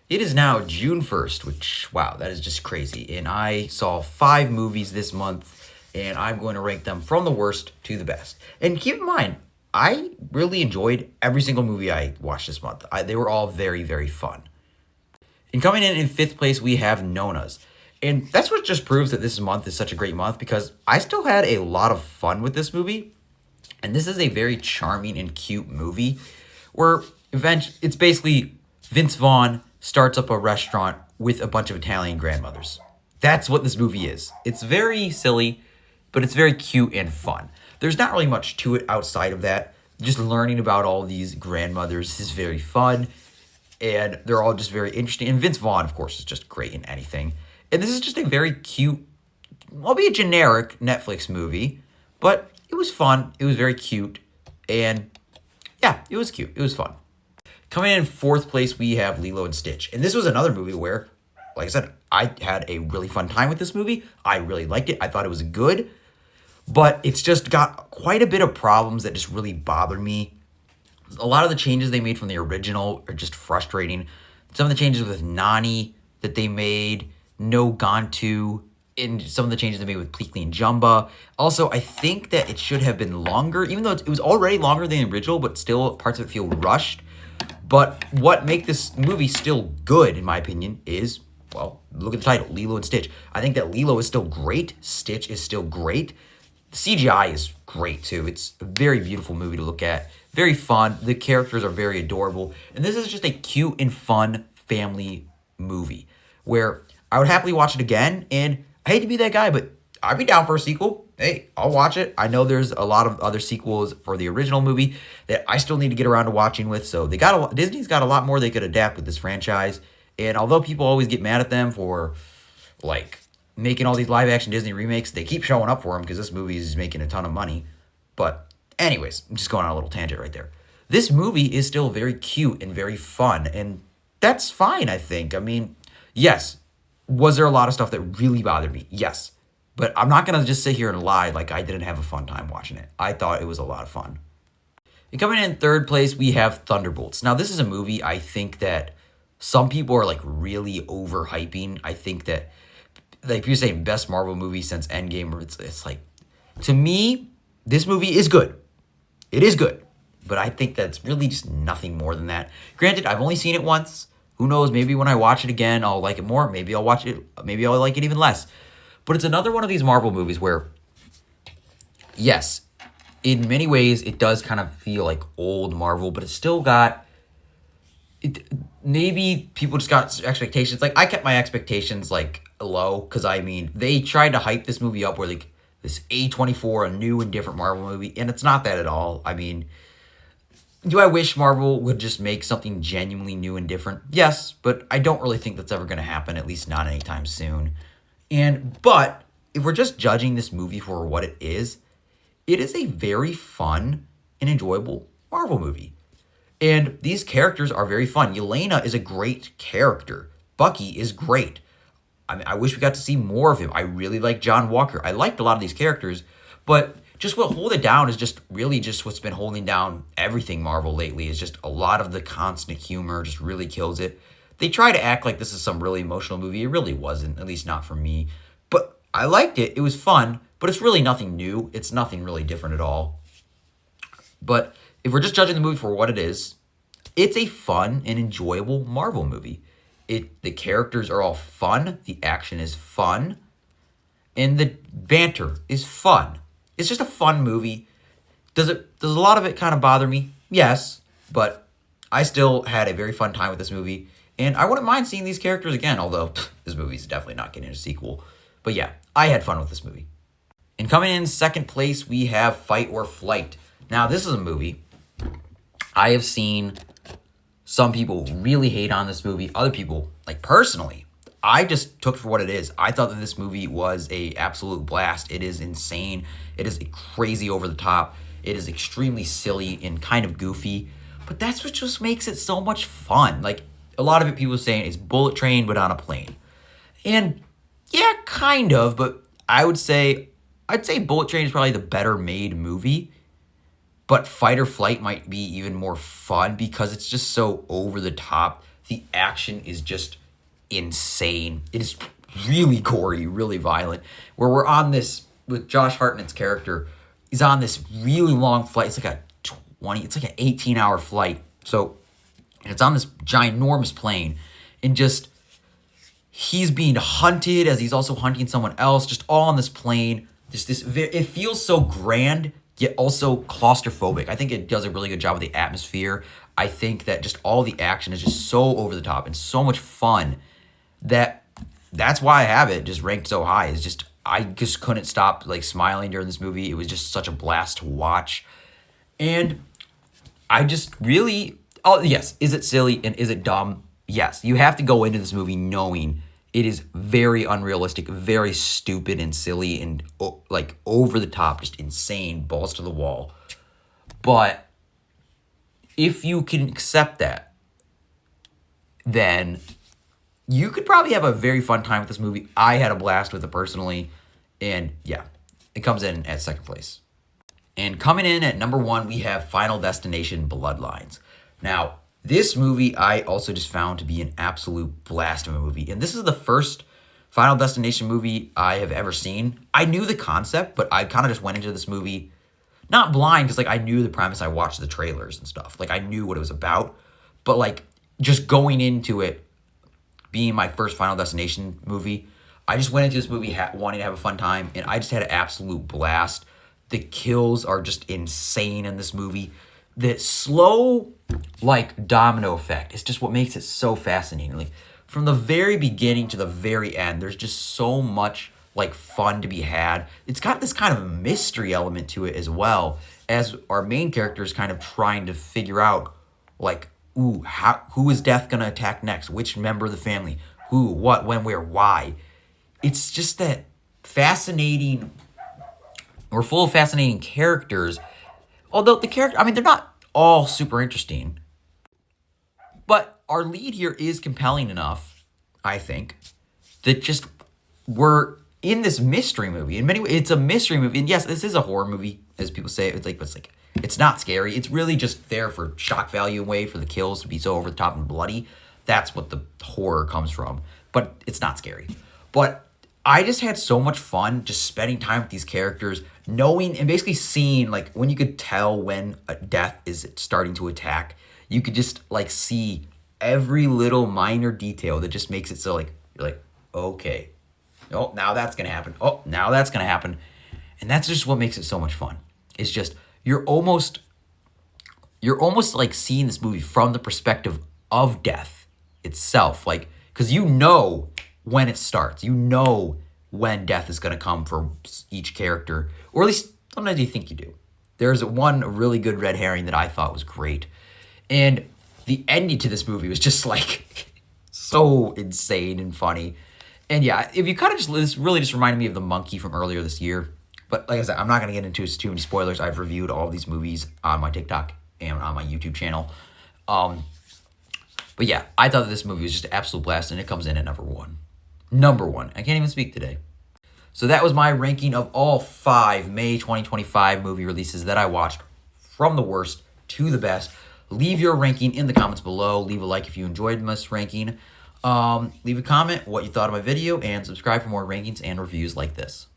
It is now June 1st, which, wow, that is just crazy. And I saw 5 movies this month, and I'm going to rank them from the worst to the best. And keep in mind, I really enjoyed every single movie I watched this month. They were all very, very fun. And coming in fifth place, we have Nona's. And that's what just proves that this month is such a great month because I still had a lot of fun with this movie. And this is a very charming and cute movie where it's basically Vince Vaughn starts up a restaurant with a bunch of Italian grandmothers. That's what this movie is. It's very silly, but it's very cute and fun. There's not really much to it outside of that. Just learning about all these grandmothers is very fun, and they're all just very interesting. And Vince Vaughn, of course, is just great in anything. And this is just a very cute, albeit generic Netflix movie, but it was fun. It was very cute, and yeah, it was cute. It was fun. Coming in fourth place, we have Lilo and Stitch. And this was another movie where, like I said, I had a really fun time with this movie. I really liked it. I thought it was good, but it's just got quite a bit of problems that just really bother me. A lot of the changes they made from the original are just frustrating. Some of the changes with Nani that they made, No Gantu, and some of the changes they made with Pleakley and Jumba. Also, I think that it should have been longer, even though it was already longer than the original, but still parts of it feel rushed. But what make this movie still good, in my opinion, is, well, look at the title, Lilo and Stitch. I think that Lilo is still great. Stitch is still great. The CGI is great, too. It's a very beautiful movie to look at. Very fun. The characters are very adorable. And this is just a cute and fun family movie where I would happily watch it again. And I hate to be that guy, but I'd be down for a sequel. Hey, I'll watch it. I know there's a lot of other sequels for the original movie that I still need to get around to watching with. So Disney's got a lot more they could adapt with this franchise. And although people always get mad at them for like making all these live action Disney remakes, they keep showing up for them because this movie is making a ton of money. But anyways, I'm just going on a little tangent right there. This movie is still very cute and very fun, and that's fine, I think. I mean, yes, was there a lot of stuff that really bothered me? Yes. But I'm not going to just sit here and lie like I didn't have a fun time watching it. I thought it was a lot of fun. And coming in third place, we have Thunderbolts. Now, this is a movie I think that some people are like really overhyping. I think that, like people say, best Marvel movie since Endgame. It's like, to me, this movie is good. It is good. But I think that's really just nothing more than that. Granted, I've only seen it once. Who knows? Maybe when I watch it again, I'll like it more. Maybe I'll watch it. Maybe I'll like it even less. But it's another one of these Marvel movies where, yes, in many ways, it does kind of feel like old Marvel, but it's still got, maybe people just got expectations. Like, I kept my expectations, like, low, because, I mean, they tried to hype this movie up where, like, this A24, a new and different Marvel movie, and it's not that at all. I mean, do I wish Marvel would just make something genuinely new and different? Yes, but I don't really think that's ever going to happen, at least not anytime soon. But if we're just judging this movie for what it is a very fun and enjoyable Marvel movie. And these characters are very fun. Yelena is a great character. Bucky is great. I mean, I wish we got to see more of him. I really like John Walker. I liked a lot of these characters, but just what hold it down is just really just what's been holding down everything Marvel lately is just a lot of the constant humor just really kills it. They try to act like this is some really emotional movie. It really wasn't, at least not for me. But I liked it. It was fun, but it's really nothing new. It's nothing really different at all. But if we're just judging the movie for what it is, it's a fun and enjoyable Marvel movie. The characters are all fun, the action is fun, and the banter is fun. It's just a fun movie. Does a lot of it kind of bother me? Yes, but I still had a very fun time with this movie. And I wouldn't mind seeing these characters again, although this movie's definitely not getting a sequel. But yeah, I had fun with this movie. And coming in second place, we have Fight or Flight. Now, this is a movie I have seen some people really hate on this movie. Other people, like personally, I just took it for what it is. I thought that this movie was a absolute blast. It is insane. It is crazy over the top. It is extremely silly and kind of goofy. But that's what just makes it so much fun. Like, a lot of it people are saying is Bullet Train but on a plane. And yeah, kind of, but I'd say Bullet Train is probably the better made movie. But Fight or Flight might be even more fun because it's just so over the top. The action is just insane. It is really gory, really violent. Where we're on this with Josh Hartnett's character, he's on this really long flight. It's like it's like an 18-hour flight. So it's on this ginormous plane, and just he's being hunted as he's also hunting someone else, just all on this plane. It feels so grand, yet also claustrophobic. I think it does a really good job with the atmosphere. I think that just all the action is just so over the top and so much fun that's why I have it just ranked so high. It's just I just couldn't stop like smiling during this movie. It was just such a blast to watch. And I just really yes, is it silly and is it dumb? Yes. You have to go into this movie knowing it is very unrealistic, very stupid and silly and like over the top, just insane, balls to the wall. But if you can accept that, then you could probably have a very fun time with this movie. I had a blast with it personally. And yeah, it comes in at second place. And coming in at number 1, we have Final Destination Bloodlines. Now, this movie I also just found to be an absolute blast of a movie. And this is the first Final Destination movie I have ever seen. I knew the concept, but I kind of just went into this movie not blind, because like I knew the premise. I watched the trailers and stuff. Like I knew what it was about. But like just going into it, being my first Final Destination movie, I just went into this movie wanting to have a fun time, and I just had an absolute blast. The kills are just insane in this movie. The slow, like, domino effect is just what makes it so fascinating. Like, from the very beginning to the very end, there's just so much, like, fun to be had. It's got this kind of mystery element to it as well, as our main character is kind of trying to figure out, like, who is Death going to attack next? Which member of the family? Who, what, when, where, why? It's just that fascinating, we're full of fascinating characters. Although they're not all super interesting. But our lead here is compelling enough, I think, that just we're in this mystery movie. In many ways, it's a mystery movie. And yes, this is a horror movie, as people say. It's not scary. It's really just there for shock value and way for the kills to be so over the top and bloody. That's what the horror comes from. But it's not scary. But I just had so much fun just spending time with these characters, knowing and basically seeing, like, when you could tell when a death is starting to attack, you could just, like, see every little minor detail that just makes it so, like, you're like, okay, oh, now that's going to happen. Oh, now that's going to happen. And that's just what makes it so much fun. It's just, you're almost like seeing this movie from the perspective of death itself. Like, because you know when it starts. You know when death is going to come for each character. Or at least sometimes you think you do. There's one really good red herring that I thought was great. And the ending to this movie was just like so insane and funny. And yeah, if you kind of this really just reminded me of The Monkey from earlier this year. But like I said, I'm not going to get into too many spoilers. I've reviewed all of these movies on my TikTok and on my YouTube channel. But yeah, I thought that this movie was just an absolute blast, and it comes in at number 1. Number 1. I can't even speak today. So that was my ranking of all 5 May 2025 movie releases that I watched, from the worst to the best. Leave your ranking in the comments below. Leave a like if you enjoyed this ranking. Leave a comment what you thought of my video, and subscribe for more rankings and reviews like this.